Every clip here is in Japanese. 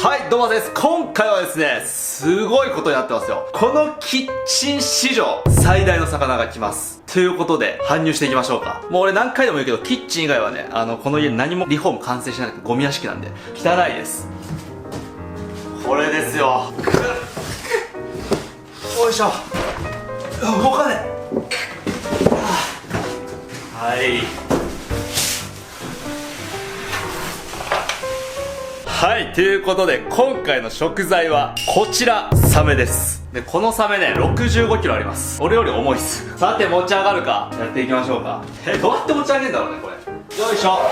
はい、どうもです。今回はですね、すごいことになってますよ。このキッチン史上最大の魚が来ます。ということで、搬入していきましょうか。もう俺何回でも言うけど、キッチン以外はね、この家何もリフォーム完成しなくてゴミ屋敷なんで、汚いです。これですよ。よいしょ。動かねえ。はい。はい、ということで今回の食材はこちら、サメです。で、このサメね、65キロあります。俺より重いっす。さて持ち上がるか、やっていきましょうか。どうやって持ち上げるんだろうね、これ。よいしょ。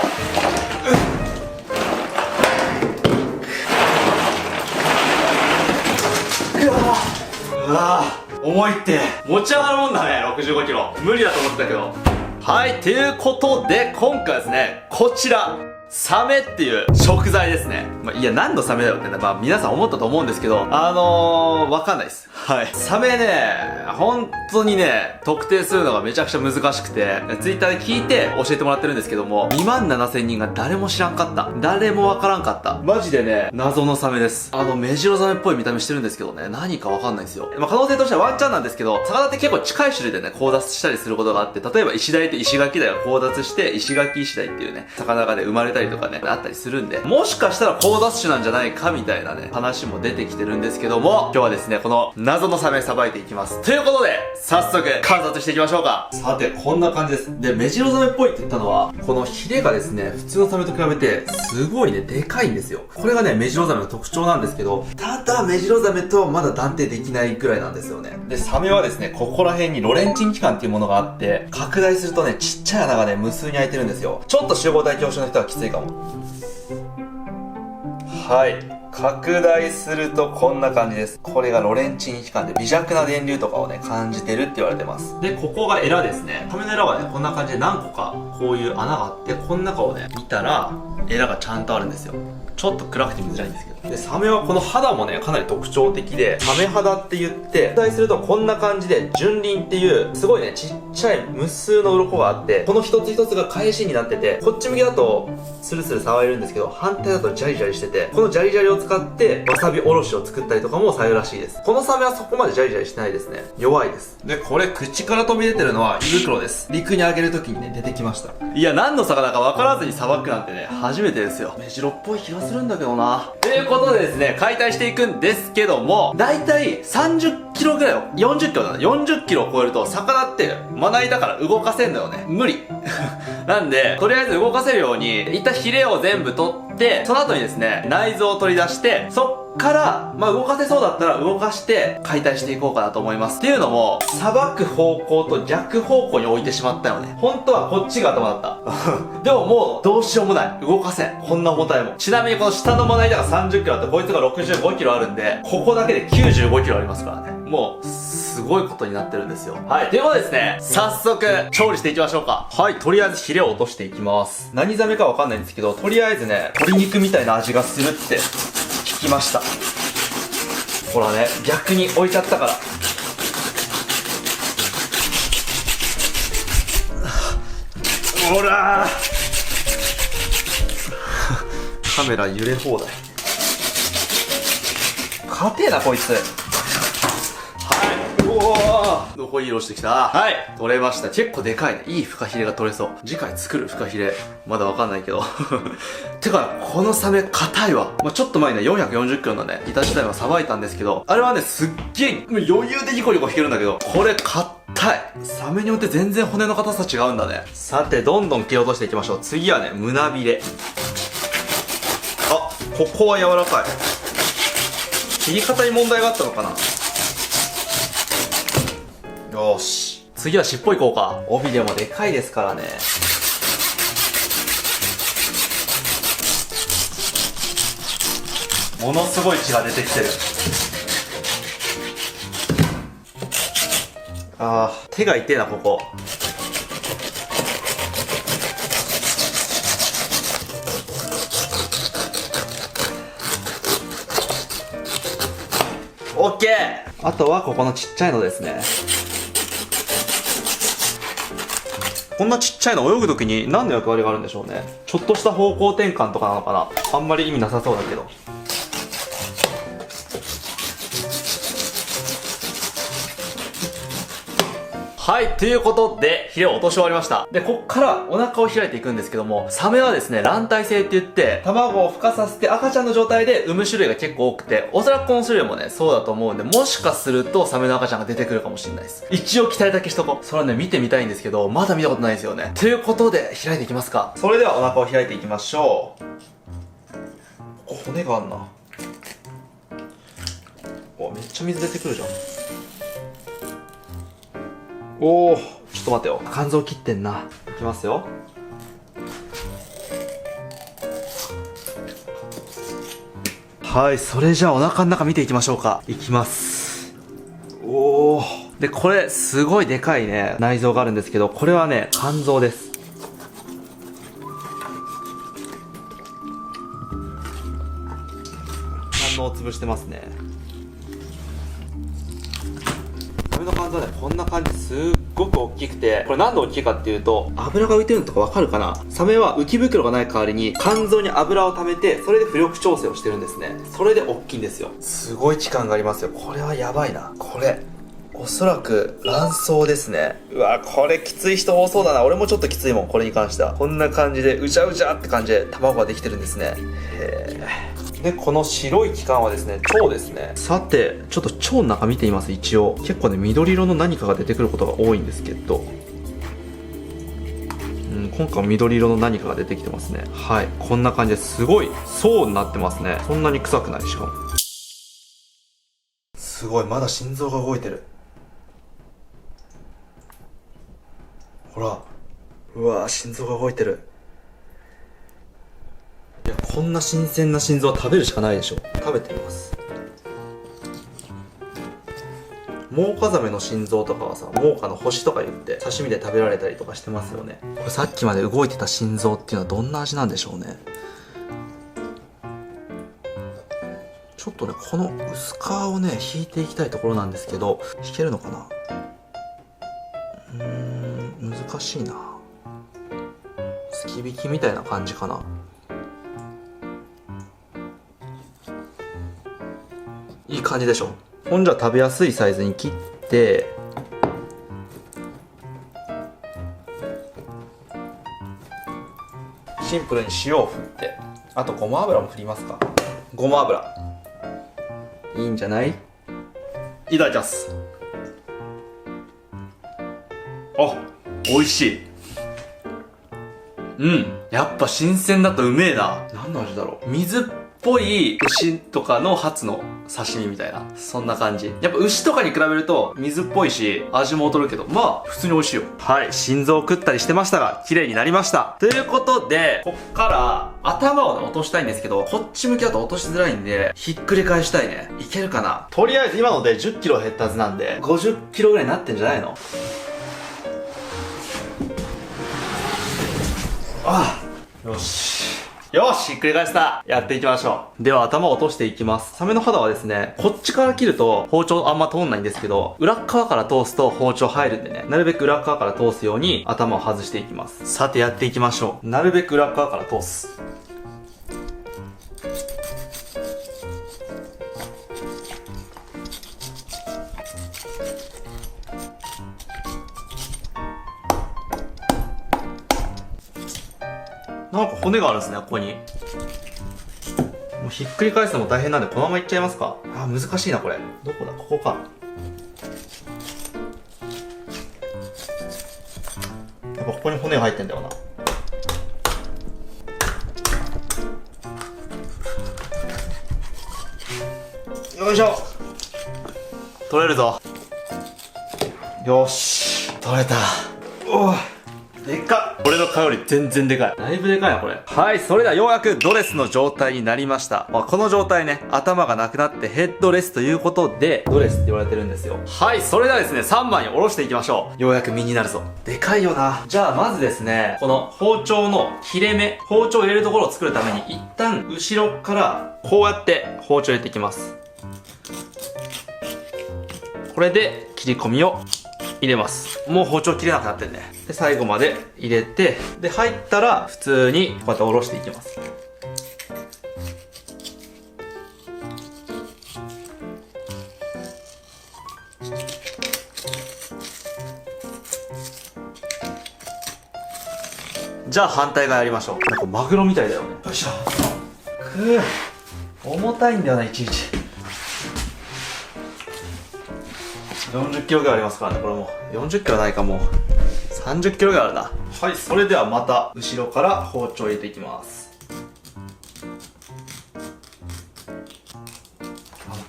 うわぁ、重いって。持ち上がるもんだね、65キロ。無理だと思ってたけど。はい、ということで今回ですね、こちらサメっていう食材ですね。いや、何のサメだよってね、皆さん思ったと思うんですけど、わかんないです。はい。サメね、本当にね、特定するのがめちゃくちゃ難しくて、ツイッターで聞いて教えてもらってるんですけども、27000人が誰も知らんかった。誰もわからんかった。マジでね、謎のサメです。メジロザメっぽい見た目してるんですけどね、何かわかんないんですよ。可能性としてはワンチャンなんですけど、魚って結構近い種類でね、交脱したりすることがあって、例えばイシダイって石垣ダイが交脱して、石垣イシダイっていうね、魚がね、生まれたりとかね、あったりするんで、もしかしたら交脱種なんじゃないかみたいなね、話も出てきてるんですけども、今日はですね、この謎のサメさばいていきます。ということで、早速観察していきましょうか。さて、こんな感じです。で、メジロザメっぽいって言ったのは、このヒレがですね、普通のサメと比べて、すごいね、でかいんですよ。これがね、メジロザメの特徴なんですけど、ただ、メジロザメとはまだ断定できないくらいなんですよね。で、サメはですね、ここら辺にロレンチン器官っていうものがあって、拡大するとね、ちっちゃい穴がね、無数に開いてるんですよ。ちょっと集合体恐怖症の人はきついかも。はい。拡大するとこんな感じです。これがロレンチン器官で微弱な電流とかをね、感じてるって言われてます。で、ここがエラですね。サメのエラはね、こんな感じで何個かこういう穴があって、この中をね、見たら、エラがちゃんとあるんですよ。ちょっと暗くて見づらいんですけど。で、サメはこの肌もね、かなり特徴的で、サメ肌って言って、拡大するとこんな感じで、純鱗っていう、すごいね、ちっちゃい無数の鱗があって、この一つ一つが返しになってて、こっち向きだと、スルスル触れるんですけど、反対だとジャリジャリしてて、このジャリジャリを使って、わさびおろしを作ったりとかもされるらしいです。このサメはそこまでジャリジャリしてないですね。弱いです。で、これ口から飛び出てるのは胃袋です。陸にあげる時にね、出てきました。いや、何の魚か分からずにさばくなんてね、初めてですよ。メジロっぽい気がするんだけどな。ということでですね、解体していくんですけども、だいたい30キロぐらいを、40キロだな。40キロを超えると、魚ってまな板から動かせんのよね。無理。なんで、とりあえず動かせるように、一旦ヒレを全部取って、その後にですね、内臓を取り出して、そっから、動かせそうだったら動かして解体していこうかなと思います。っていうのも、さばく方向と逆方向に置いてしまったよね。本当はこっちが頭だった。でももう、どうしようもない。動かせん。こんな重たいもん。ちなみにこの下のまな板が30キロあって、こいつが65キロあるんで、ここだけで95キロありますからね。もう、すごいことになってるんですよ。はい。ということでですね、早速、調理していきましょうか。はい。とりあえずヒレを落としていきます。何ザメかわかんないんですけど、とりあえずね、鶏肉みたいな味がするって聞きました。ほらね、逆に置いちゃったから。ほらカメラ揺れ放題。硬えなこいつ。はい。うおー、どこいい色してきた。はい、取れました。結構でかいね。いいフカヒレが取れそう。次回作るフカヒレまだわかんないけどてかこのサメ硬いわ。ちょっと前にね440キロのねイタチダイをさばいたんですけど、あれはねすっげえ余裕でニコニコ引けるんだけど、これ硬い。サメによって全然骨の硬さ違うんだね。さてどんどん切り落としていきましょう。次はね胸びれ。あ、ここは柔らかい。切り方に問題があったのかな。よーし、次は尻尾いこうか。帯でもでかいですからね。ものすごい血が出てきてる。あー、手が痛えなここ。オッケー。あとはここのちっちゃいのですね。こんなちっちゃいの泳ぐときに何の役割があるんでしょうね。ちょっとした方向転換とかなのかな。あんまり意味なさそうだけど。はい、ということで、ヒレを落とし終わりました。で、こっからお腹を開いていくんですけども、サメはですね、卵体性って言って、卵を孵化させて赤ちゃんの状態で産む種類が結構多くて、おそらくこの種類もね、そうだと思うんで、もしかするとサメの赤ちゃんが出てくるかもしれないです。一応期待だけしとこう。それはね、見てみたいんですけど、まだ見たことないですよね。ということで、開いていきますか。それではお腹を開いていきましょう。ここ骨があんな。お、めっちゃ水出てくるじゃん。おー、ちょっと待ってよ。肝臓切ってんな。いきますよ。はい、それじゃあお腹の中見ていきましょうか。いきます。おー。で、これ、すごいでかいね、内臓があるんですけど、これはね、肝臓です。肝臓を潰してますね。サメの肝臓はね、こんな感じ、すっごく大きくて、これなんで大きいかっていうと、油が浮いてるのとかわかるかな。サメは浮き袋がない代わりに、肝臓に油を溜めて、それで浮力調整をしてるんですね。それで大きいんですよ。すごい期間がありますよ。これはやばいな。これ。おそらく卵巣ですね。うわ、これきつい人多そうだな。俺もちょっときついもん、これに関しては。こんな感じで、うじゃうじゃって感じで卵ができてるんですね。へー。で、この白い器官はですね、腸ですね。さて、ちょっと腸の中見てみます、一応。結構ね、緑色の何かが出てくることが多いんですけど。今回は緑色の何かが出てきてますね。はい。こんな感じですごい層になってますね。そんなに臭くない、しかも。すごい、まだ心臓が動いてる。ほら。うわぁ、心臓が動いてる。いや、こんな新鮮な心臓は食べるしかないでしょ。食べてみます。モウカザメの心臓とかはさ、モウカの星とか言って刺身で食べられたりとかしてますよね。これさっきまで動いてた心臓っていうのはどんな味なんでしょうね。ちょっとね、この薄皮をね、引いていきたいところなんですけど、引けるのかな。難しいな。突き引きみたいな感じかな。いい感じでしょ。ほんじゃ食べやすいサイズに切って、シンプルに塩を振って、あとごま油も振りますか。ごま油いいんじゃない。いただきます。あ、美味しい。やっぱ新鮮だとうめえな。何の味だろう。水っぽい牛とかのハツの刺身みたいな、そんな感じ。やっぱ牛とかに比べると水っぽいし味も劣るけど、まあ普通に美味しいよ。はい、心臓を食ったりしてましたが綺麗になりました。ということで、こっから頭をね落としたいんですけど、こっち向きだと落としづらいんでひっくり返したいね。いけるかな。とりあえず今ので10キロ減ったはずなんで50キロぐらいになってんじゃないの。ああ、よし。よし、ひっくり返した。やっていきましょう。では頭を落としていきます。サメの肌はですね、こっちから切ると包丁あんま通んないんですけど、裏っ側から通すと包丁入るんでね、なるべく裏っ側から通すように頭を外していきます。さてやっていきましょう。なるべく裏っ側から通す。なんか骨があるんですね、ここに。もうひっくり返すのも大変なんで、このままいっちゃいますか。あ、難しいな、これ。どこだ、ここか。やっぱここに骨が入ってんだよな。よいしょ。取れるぞ。よし。取れた。おお。でかっ。俺の顔より全然でかい。だいぶでかいな、これ。はい、それではようやくドレスの状態になりました。この状態ね、頭がなくなってヘッドレスということで、ドレスって言われてるんですよ。はい、それではですね、3枚に下ろしていきましょう。ようやく身になるぞ。でかいよな。じゃあ、まずですね、この包丁の切れ目、包丁を入れるところを作るために、一旦後ろからこうやって包丁入れていきます。これで切り込みを入れます。もう包丁切れなくなってるね。で、最後まで入れて、で、入ったら普通にこうやって下ろしていきます。じゃあ反対側やりましょう。なんかマグロみたいだよね。よいしょ。重たいんだよな、いちいち。40キロぐらいありますからね、これも。40キロないか、もう。30キロぐらいあるな。はい、それではまた、後ろから包丁を入れていきます。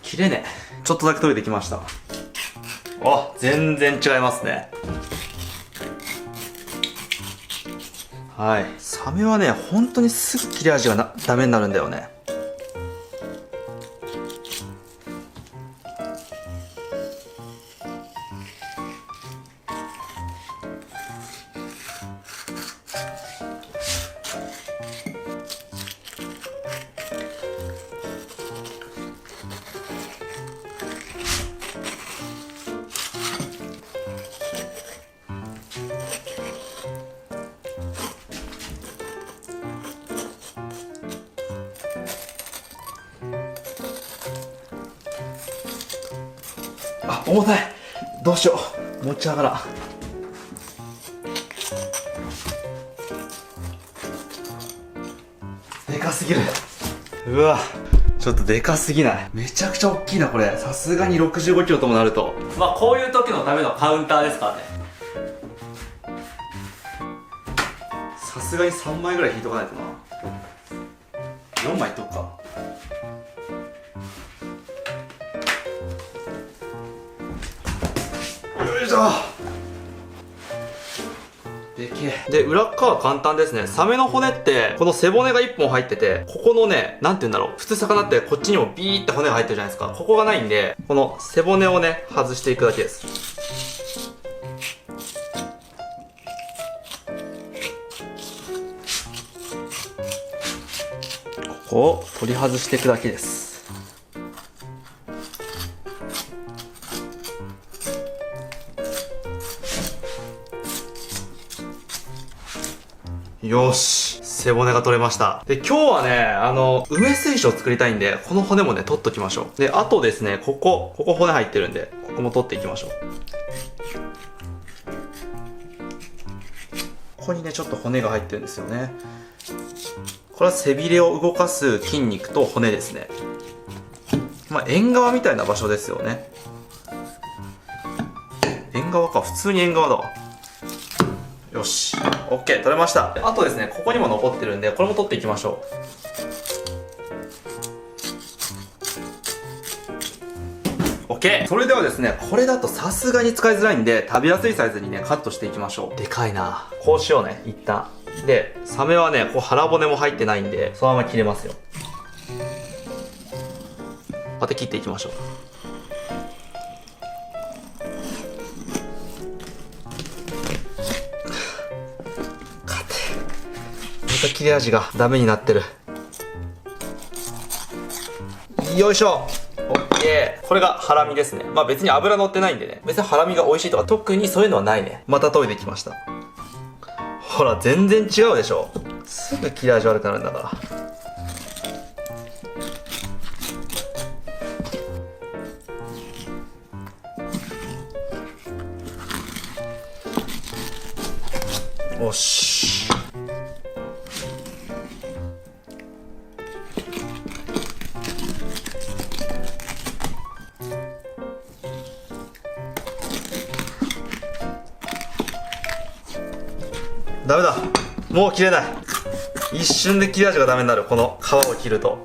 切れねえ。ちょっとだけ取れてきました。あ、全然違いますね。はい。サメはね、本当にすぐ切れ味がダメになるんだよね。あ、重たい。どうしよう。持ち上がらん。でかすぎる。うわ、ちょっとでかすぎない？めちゃくちゃ大きいな、これ。さすがに65キロともなると。まあ、こういう時のためのカウンターですからね。さすがに3枚ぐらい引いとかないとな。4枚いっとくか。よいしょ。でけえ。で、裏側は簡単ですね。サメの骨って、この背骨が1本入ってて、ここのね、なんて言うんだろう。普通魚ってこっちにもビーって骨が入ってるじゃないですか。ここがないんで、この背骨をね、外していくだけです。ここを取り外していくだけです。よし。背骨が取れました。で、今日はね、梅水晶を作りたいんで、この骨もね、取っときましょう。で、あとですね、ここ骨入ってるんで、ここも取っていきましょう。ここにね、ちょっと骨が入ってるんですよね。これは背びれを動かす筋肉と骨ですね。まあ、縁側みたいな場所ですよね。縁側か。普通に縁側だわ。よし。OK。取れました。あとですね、ここにも残ってるんで、これも取っていきましょう。OK。それではですね、これだとさすがに使いづらいんで、食べやすいサイズにね、カットしていきましょう。でかいな。こうしようね、一旦。で、サメはね、こう腹骨も入ってないんで、そのまま切れますよ。こうやって切っていきましょう。切れ味がダメになってる。よいしょ。オッケー。これがハラミですね。まあ別に油乗ってないんでね、別にハラミが美味しいとか特にそういうのはないね。また研いできました。ほら全然違うでしょ。すぐ切れ味悪くなるんだから。よし。ダメだ。もう切れない。一瞬で切れ味がダメになる。この皮を切ると。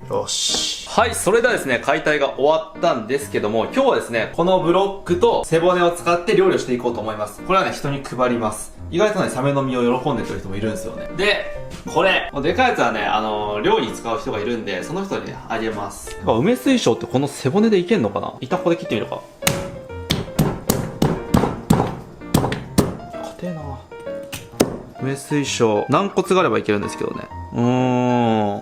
よし。はい、それではですね、解体が終わったんですけども、今日はですね、このブロックと背骨を使って料理をしていこうと思います。これはね、人に配ります。意外とね、サメの身を喜んでくれる人もいるんですよね。で、これ、でかいやつはね、料理に使う人がいるんで、その人にね、あげます。梅水晶ってこの背骨でいけんのかな？一旦ここで切ってみるか。硬えな。梅水晶、軟骨があればいけるんですけどね。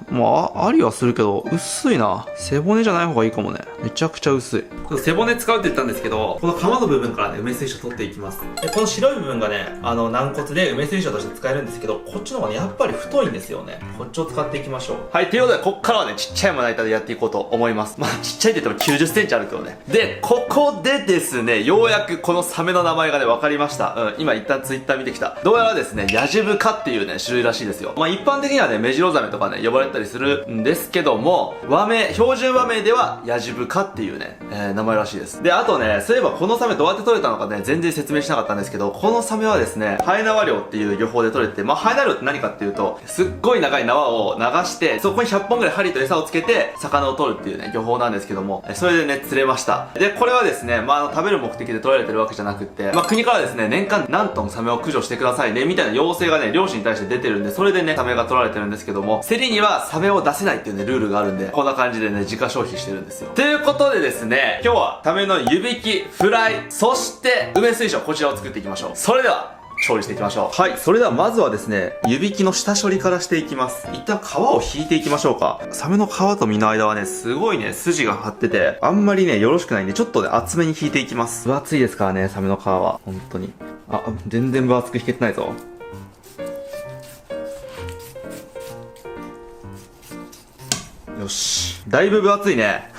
もうありはするけど、薄いな。背骨じゃない方がいいかもね。めちゃくちゃ薄い。この背骨使うって言ったんですけど、この皮の部分からね、梅水晶取っていきます。で、この白い部分がね、軟骨で梅水晶として使えるんですけど、こっちの方がね、やっぱり太いんですよね。こっちを使っていきましょう。はい、ということで、こっからはね、ちっちゃいまな板でやっていこうと思います。まあ、ちっちゃいって言っても90センチあるけどね。で、ここでですね、ようやくこのサメの名前がね、分かりました。今一旦ツイッター見てきた。どうやらですね、ヤジブカっていうね、種類らしいですよ。まあ、一般的にはね、メジロザメとかね、呼ばれたりするんですけども、標準和名ではヤジブカっていうね、名前らしいです。で、あとね、そういえばこのサメどうやって取れたのかね、全然説明しなかったんですけど、このサメはですね、ハエ縄漁っていう漁法で取れて、まあ、ハエ縄漁って何かっていうと、すっごい長い縄を流して、そこに100本ぐらい針と餌をつけて、魚を取るっていうね、漁法なんですけども、それでね、釣れました。で、これはですね、まあ、食べる目的で取られてるわけじゃなくって、まあ、国からですね、年間何トンサメを駆除してくださいね、みたいな要請がね、漁師に対して出てるんで、それでね、サメが取られてるんですけども、競りにはサメを出せないっていうね、ルールがあるんで、こんな感じでね、自家消費してるんですよ。ということでですね、今日はサメの湯引き、フライ、そして梅水晶、こちらを作っていきましょう。それでは、調理していきましょう。はい、それではまずはですね、湯引きの下処理からしていきます。一旦皮を引いていきましょうか。サメの皮と身の間はね、すごいね、筋が張ってて、あんまりね、よろしくないんで、ちょっとね、厚めに引いていきます。分厚いですからね、サメの皮は。本当に。あ、全然分厚く引けてないぞ。よし。だいぶ分厚いね。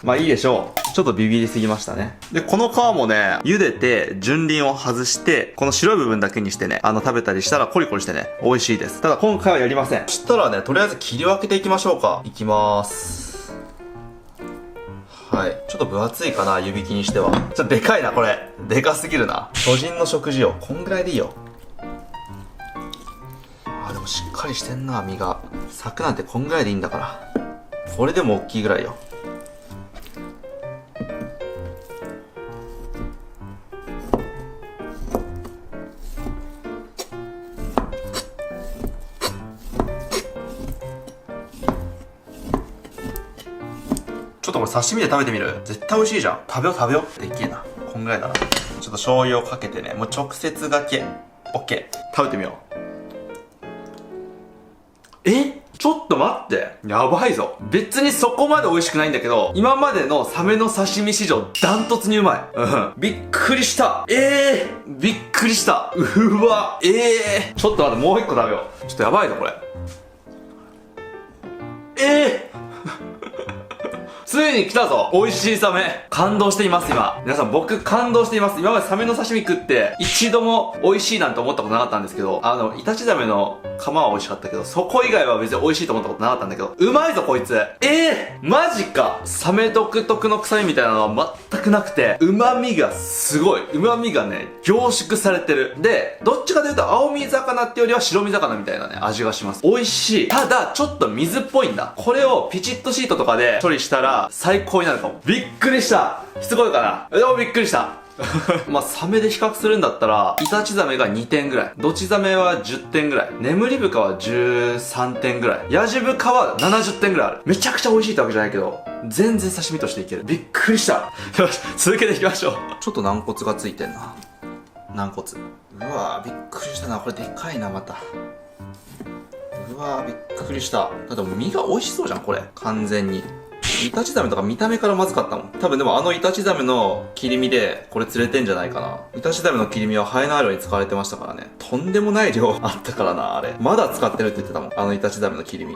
まあいいでしょう。ちょっとビビりすぎましたね。で、この皮もね、茹でて、純輪を外して、この白い部分だけにしてね、食べたりしたらコリコリしてね、美味しいです。ただ今回はやりません。そしたらね、とりあえず切り分けていきましょうか。いきまーす。はい。ちょっと分厚いかな、湯引きにしては。ちょっとでかいな、これ。でかすぎるな。巨人の食事よ。こんぐらいでいいよ。あ、でもしっかりしてんな、身が。柵なんてこんぐらいでいいんだから。これでも大きいぐらいよ。ちょっとこれ刺身で食べてみる？絶対美味しいじゃん。食べよう。でっけえな。こんぐらいだな。ちょっと醤油をかけてね、もう直接がけ。オッケー。食べてみよう。ちょっと待って。やばいぞ。別にそこまで美味しくないんだけど、今までのサメの刺身史上ダントツにうまい。びっくりした。びっくりした。うわ。ちょっと待って、もう一個食べよう。ちょっとやばいぞ、これ。ついに来たぞ。美味しいサメ。感動しています、今。皆さん、僕感動しています。今までサメの刺身食って、一度も美味しいなんて思ったことなかったんですけど、イタチザメのカマは美味しかったけど、そこ以外は別に美味しいと思ったことなかったんだけど、うまいぞ、こいつ。マジか。サメ独特の臭みみたいなのは全くなくて、旨味がすごい。旨味がね、凝縮されてる。で、どっちかというと、青身魚ってよりは白身魚みたいなね、味がします。美味しい。ただ、ちょっと水っぽいんだ。これをピチッとシートとかで処理したら、最高になるかも。びっくりした。しつこいかな。でもびっくりした。まあ、サメで比較するんだったら、イタチザメが2点ぐらい。ドチザメは10点ぐらい。ネムリブカは13点ぐらい。ヤジブカは70点ぐらいある。めちゃくちゃ美味しいってわけじゃないけど、全然刺身としていける。びっくりした。よし、続けていきましょう。ちょっと軟骨がついてんな。軟骨。うわぁ、びっくりしたな。これでかいな、また。うわぁ、びっくりした。だってもう身が美味しそうじゃん、これ。完全に。イタチザメとか見た目からまずかったもん。多分でもイタチザメの切り身でこれ釣れてんじゃないかな。イタチザメの切り身はハエ縄漁に使われてましたからね。とんでもない量あったからな、あれ。まだ使ってるって言ってたもん。イタチザメの切り身。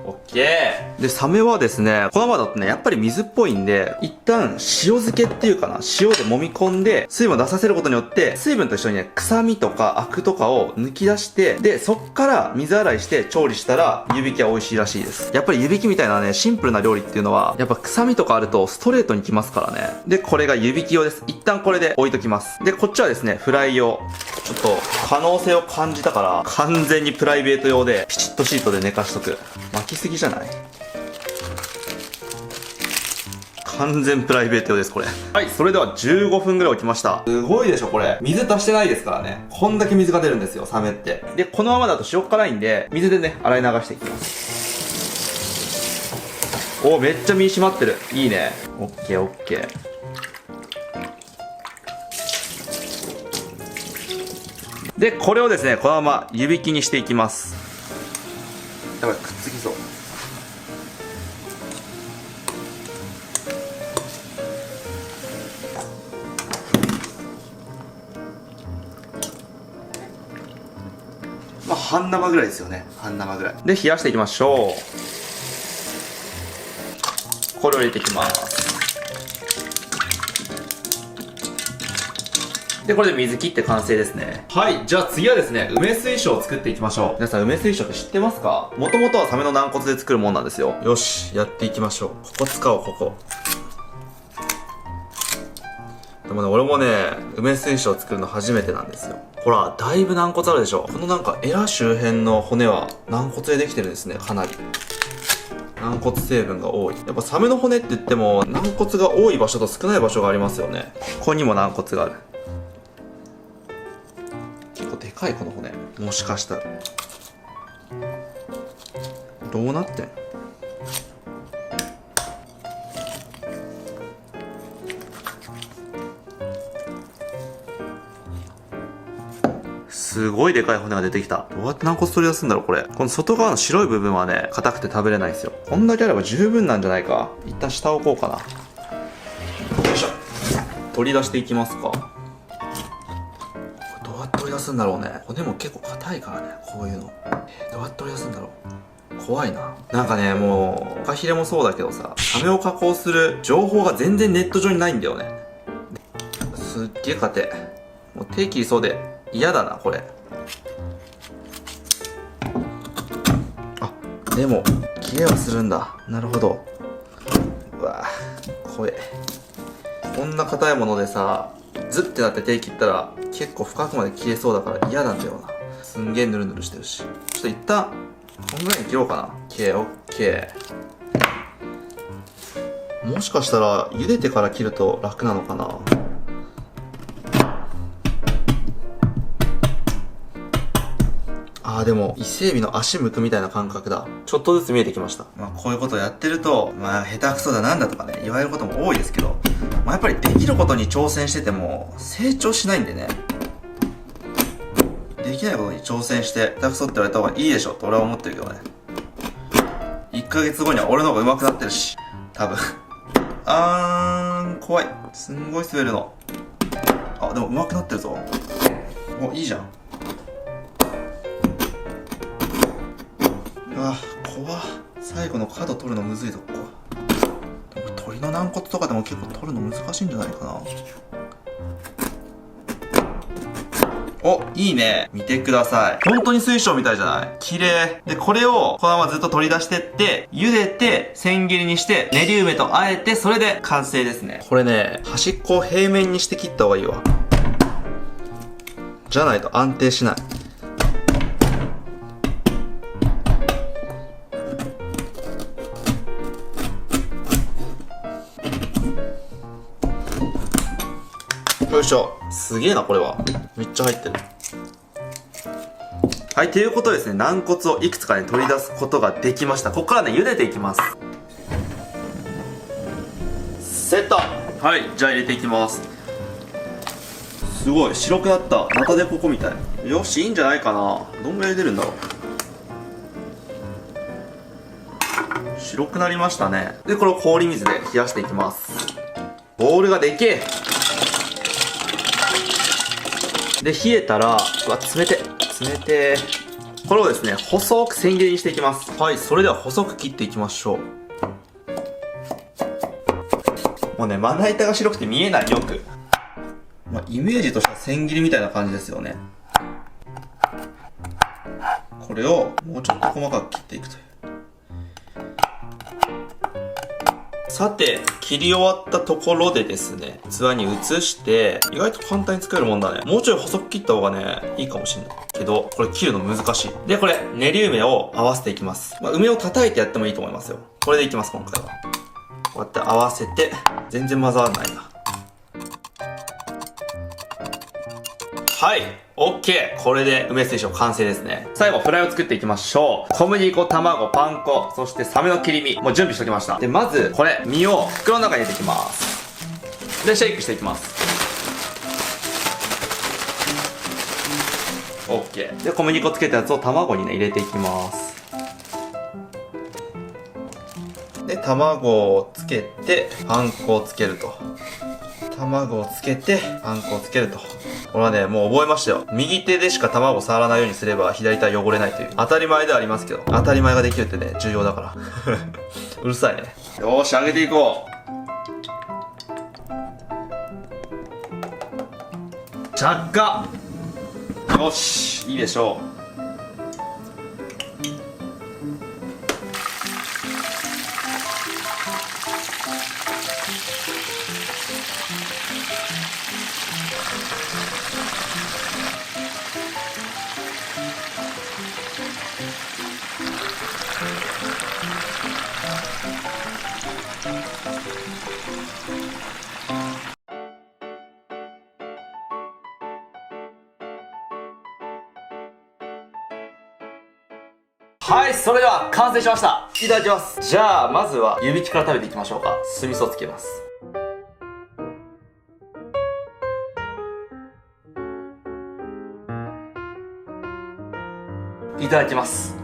オッケー。で、サメはですね、このままだとね、やっぱり水っぽいんで、一旦塩漬けっていうかな、塩で揉み込んで、水分を出させることによって、水分と一緒にね、臭みとかアクとかを抜き出して、で、そっから水洗いして調理したら、湯引きは美味しいらしいです。やっぱり湯引きみたいなね、シンプルな料理っていうのは、やっぱ臭みとかあるとストレートにきますからね。で、これが湯引き用です。一旦これで置いときます。で、こっちはですね、フライ用。ちょっと、可能性を感じたから、完全にプライベート用で、ピチッとシートで寝かしとく。巻きすぎじゃない？完全プライベート用です、これ。はい、それでは15分ぐらい置きました。すごいでしょ、これ。水足してないですからね。こんだけ水が出るんですよ、サメって。で、このままだと塩辛いんで、水でね、洗い流していきます。お、めっちゃ身締まってる。いいね。オッケーオッケー。で、これをですね、このまま湯引きにしていきます。やばい、くっつきそう。まあ半生ぐらいですよね。半生ぐらいで冷やしていきましょう。これを入れていきます。で、これで水切って完成ですね。はい、じゃあ次はですね、梅水晶を作っていきましょう。皆さん、梅水晶って知ってますか？もともとはサメの軟骨で作るもんなんですよ。よし、やっていきましょう。ここ使おう、ここ。でもね、俺もね、梅水晶を作るの初めてなんですよ。ほら、だいぶ軟骨あるでしょ。このなんかエラ周辺の骨は軟骨でできてるんですね、かなり。軟骨成分が多い。やっぱサメの骨って言っても、軟骨が多い場所と少ない場所がありますよね。ここにも軟骨がある。結構でかい、この骨。もしかしたら。どうなってん？すごいでかい骨が出てきた。どうやって軟骨取り出すんだろう、これ。この外側の白い部分はね、硬くて食べれないんですよ。こんだけあれば十分なんじゃないか。一旦下を置こうかな。よいしょ。取り出していきますか。これどうやって取り出すんだろうね。骨も結構硬いからね、こういうの。どうやって取り出すんだろう。怖いな。なんかね、もう、フカヒレもそうだけどさ、サメを加工する情報が全然ネット上にないんだよね。すっげえ硬い。もう手切りそうで嫌だな、これ。あ、でも切れはするんだ。なるほど。うわぁ、怖え。こんな硬いものでさ、ズッてなって手切ったら結構深くまで切れそうだから嫌なんだよな。すんげえヌルヌルしてるし。ちょっと一旦こんぐらいに切ろうかな。オッケーオッケー。もしかしたら茹でてから切ると楽なのかな。あー、でも伊勢海老の足剥くみたいな感覚だ。ちょっとずつ見えてきました。まあこういうことをやってると、まあ下手くそだなんだとかね言われることも多いですけど、まあやっぱりできることに挑戦してても成長しないんでね、できないことに挑戦して下手くそって言われた方がいいでしょと俺は思ってるけどね。1ヶ月後には俺の方が上手くなってるし、多分怖い。すんごい滑るの。あ、でも上手くなってるぞ。お、いいじゃん。あ、怖っ。最後の角取るのむずいぞ、ここ。でも鳥の軟骨とかでも結構取るの難しいんじゃないかな。お、いいね。見てください。本当に水晶みたいじゃない？綺麗。で、これをこのままずっと取り出してって、茹でて、千切りにして、練り梅と和えて、それで完成ですね。これね、端っこを平面にして切った方がいいわ。じゃないと安定しない。よいしょ。すげえな、これは。めっちゃ入ってる。はい、ということでですね、軟骨をいくつかね、取り出すことができました。ここからね、茹でていきます。セット。はい、じゃあ入れていきます。すごい、白くなった。ナタデココみたい。よし、いいんじゃないかな。どんぐらい茹でるんだろう。白くなりましたね。で、これを氷水で冷やしていきます。ボウルがでけえ。で、冷えたら、うわ、冷て。これをですね、細く千切りにしていきます。はい、それでは細く切っていきましょう。もうね、まな板が白くて見えない、よく。まあ、イメージとしては千切りみたいな感じですよね。これをもうちょっと細かく切っていくという。さて、切り終わったところでですね、器に移して、意外と簡単に作れるもんだね。もうちょい細く切った方がね、いいかもしれない。けど、これ切るの難しい。で、これ、練り梅を合わせていきます。まあ、梅を叩いてやってもいいと思いますよ。これでいきます、今回は。こうやって合わせて、全然混ざらないな。はい。OK! これで梅水晶完成ですね。最後、フライを作っていきましょう。小麦粉、卵、パン粉、そしてサメの切り身。もう準備しておきました。で、まず、これ、身を袋の中に入れていきます。で、シェイクしていきます。OK。で、小麦粉つけたやつを卵にね、入れていきます。卵をつけて、パン粉をつけると。卵をつけて、パン粉をつけると。これはね、もう覚えましたよ。右手でしか卵を触らないようにすれば、左手は汚れないという。当たり前ではありますけど、当たり前ができるってね、重要だから。うるさいね。よーし、揚げていこう。着火。よし、いいでしょう。はい、それでは完成しました。いただきます。じゃあ、まずは湯引きから食べていきましょうか。酢味噌つけます。いただきます。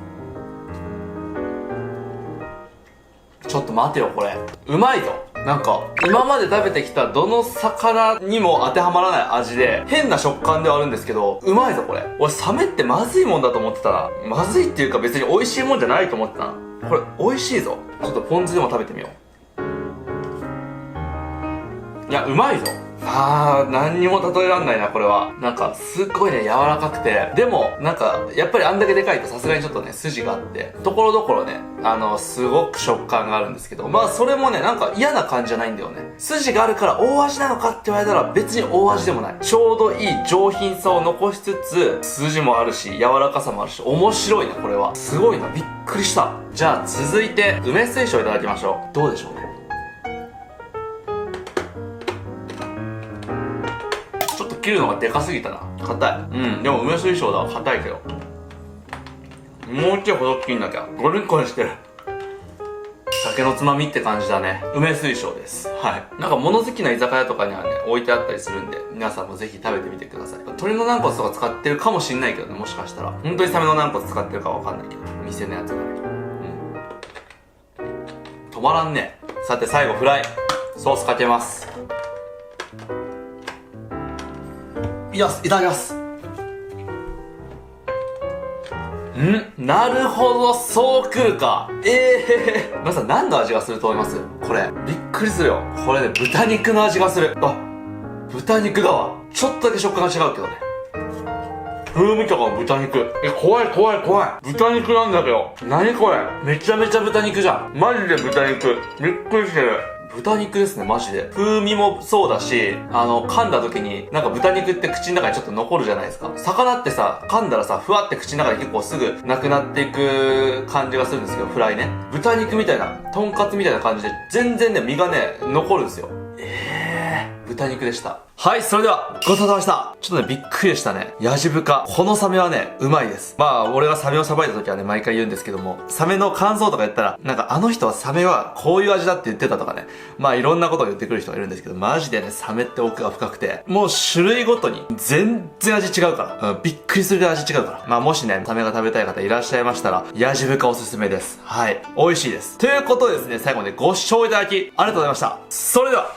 ちょっと待てよ、これ。うまいぞ。なんか、今まで食べてきたどの魚にも当てはまらない味で、変な食感ではあるんですけど、うまいぞ、これ。俺、サメってまずいもんだと思ってたな。まずいっていうか別に美味しいもんじゃないと思ってたな。これ、美味しいぞ。ちょっとポン酢でも食べてみよう。いや、うまいぞ。何にも例えらんないな、これは。なんか、すっごいね、柔らかくて。でも、なんか、やっぱりあんだけでかいとさすがにちょっとね、筋があって、ところどころね、すごく食感があるんですけど、まあ、それもね、なんか嫌な感じじゃないんだよね。筋があるから大味なのかって言われたら別に大味でもない。ちょうどいい上品さを残しつつ、筋もあるし、柔らかさもあるし、面白いな、これは。すごいな、びっくりした。じゃあ、続いて、梅水晶いただきましょう。どうでしょうね。切るのがでかすぎたな。硬い。でも梅水晶だわ。硬いけど。もうちょい細く切んなきゃ。ゴリゴリしてる。酒のつまみって感じだね。梅水晶です。はい。なんか物好きな居酒屋とかにはね、置いてあったりするんで、皆さんもぜひ食べてみてください。鶏の軟骨とか使ってるかもしんないけどね、もしかしたら。本当にサメの軟骨使ってるかわかんないけど。店のやつだね。止まらんね。さて最後フライ。ソースかけます。いただきます。なるほど、そうくるか。皆さん何の味がすると思います？これ、びっくりするよ。これね、豚肉の味がする。豚肉だわ。ちょっとだけ食感が違うけどね。風味とかも豚肉。怖い。豚肉なんだけど。何これ？めちゃめちゃ豚肉じゃん。マジで豚肉。びっくりしてる。豚肉ですね、マジで。風味もそうだし、噛んだ時に、なんか豚肉って口の中にちょっと残るじゃないですか。魚ってさ、噛んだらさ、ふわって口の中で結構すぐなくなっていく感じがするんですけど、フライね。豚肉みたいな、とんかつみたいな感じで、全然ね、身がね、残るんですよ。豚肉でした。はい、それでは、ごちそうさまでした。ちょっとね、びっくりでしたね。ヤジ豚。このサメはね、うまいです。まあ、俺がサメをさばいた時はね、毎回言うんですけども、サメの感想とか言ったら、なんかあの人はサメはこういう味だって言ってたとかね、まあいろんなことを言ってくる人がいるんですけど、マジでね、サメって奥が深くて、もう種類ごとに全然味違うから、びっくりするぐらい味違うから。まあもしね、サメが食べたい方いらっしゃいましたら、ヤジ豚おすすめです。はい。美味しいです。ということでですね、最後までご視聴いただき、ありがとうございました。それでは、